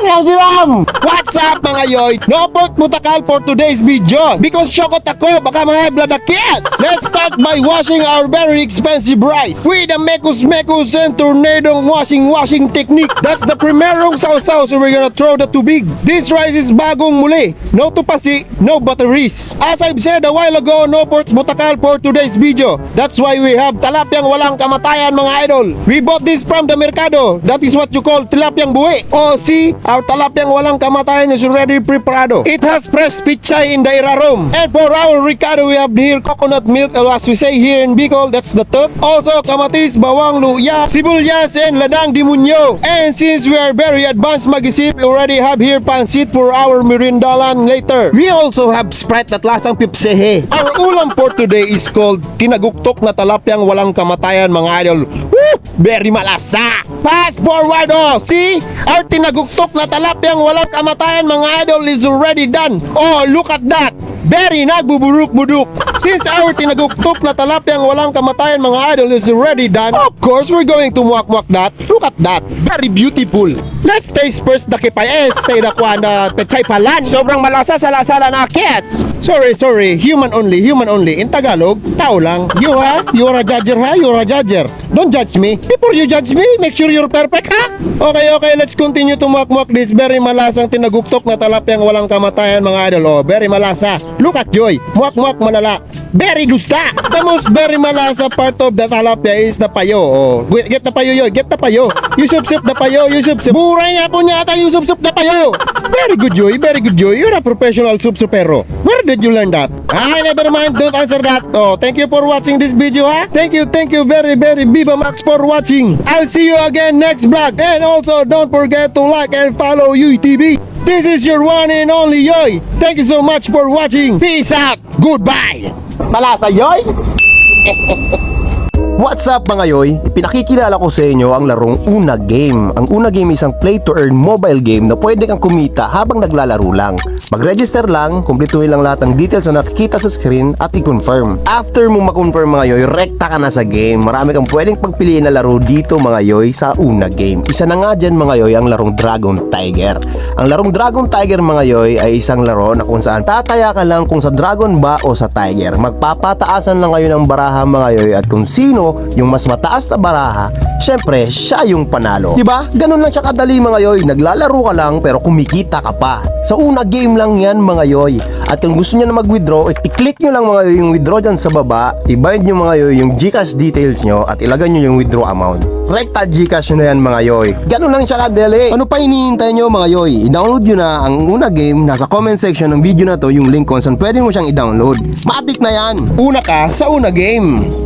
What's up mga yoy? No pork mutakal for today's video because syokot ako baka ma-high-blood na kiss. Let's start by washing our very expensive rice with a mekus and tornado washing technique. That's the primerong sausaw, so we're gonna throw the tubig. This rice is bagong muli. No tupasi, no batteries. As I've said a while ago, no pork mutakal for today's video. That's why we have talapyang walang kamatayan mga idol. We bought this from the mercado. That is what you call tilapyang buhi. Oh, see, our talapyang walang kamatayan is already preparado. It has fresh pichay in the irarom. And for our ricado, we have here coconut milk, or as we say here in Bicol, that's the tuk. Also, kamatis, bawang, luya, sibuyas, and ladang dimunyo. And since we are very advanced mag-isip, we already have here pansit for our merindalan later. We also have Sprite at lasang pipsehe. Our ulam for today is called tinaguktok na talapyang walang kamatayan mga idol. Woo! Very malasa! Fast forward, oh! See? Our tinaguktok na talapyang walang kamatayan mga idol is already done. Oh, look at that! Very nagbuburuk-buduk. Since our tinaguktok na talapyang walang kamatayan mga idol is already done, of course, we're going to muak-muak that. Look at that. Very beautiful. Let's taste first the kipay. Stay na kwa na pechay palan. Sobrang malasa sa lasala na kids. Sorry. Human only. In Tagalog, tao lang. You ha? You are a judger ha? You are a judger. Don't judge me. Before you judge me, make sure you're perfect ha? Okay. Let's continue to muak-muak this very malasang tinaguktok na talapyang walang kamatayan mga idol. Oh, very malasa. Look at Joy. Muak-muak malala. Very gusta. The most very malasa part of the talapia is the payo. Oh, get the payo, Joy. Get the payo. You sup the payo. You sup. Buray nga po niya ata yung sup the payo. Very good, Joy. You're a professional supero. Where did you learn that? Never mind. Don't answer that. Oh, thank you for watching this video, ha? Thank you very Viva Max for watching. I'll see you again next vlog. And also, don't forget to like and follow UTV. This is your one and only Yoy. Thank you so much for watching. Peace out. Goodbye. Malasa, Yoy. What's up mga yoy? Ipinakikilala ko sa inyo ang larong Una Game. Ang Una Game is isang play-to-earn mobile game na pwede kang kumita habang naglalaro lang. Mag-register lang, kumpletuhin lang lahat ng details na nakikita sa screen at i-confirm. After mo ma-confirm mga yoy, rekta ka na sa game. Marami kang pwedeng pagpiliin na laro dito mga yoy sa Una Game. Isa na nga dyan mga yoy ang larong Dragon Tiger. Ang larong Dragon Tiger mga yoy ay isang laro na kung saan tataya ka lang kung sa dragon ba o sa tiger. Magpapataasan lang kayo ng baraha mga yoy at kung sino yung mas mataas na baraha, syempre siya yung panalo. Diba? Ganun lang siya kadali mga yoy. Naglalaro ka lang pero kumikita ka pa. Sa Una Game lang yan mga yoy. At kung gusto nyo na mag-withdraw, i-click nyo lang mga yoy yung withdraw dyan sa baba. I-bind nyo mga yoy yung Gcash details nyo at ilagay nyo yung withdraw amount. Rekta Gcash nyo yan mga yoy. Ganun lang siya kadali. Ano pa hinihintay nyo mga yoy? I-download nyo na ang Una Game. Nasa comment section ng video na to yung link kung saan pwede mo siyang i-download. Matik na yan. Una ka sa Una Game.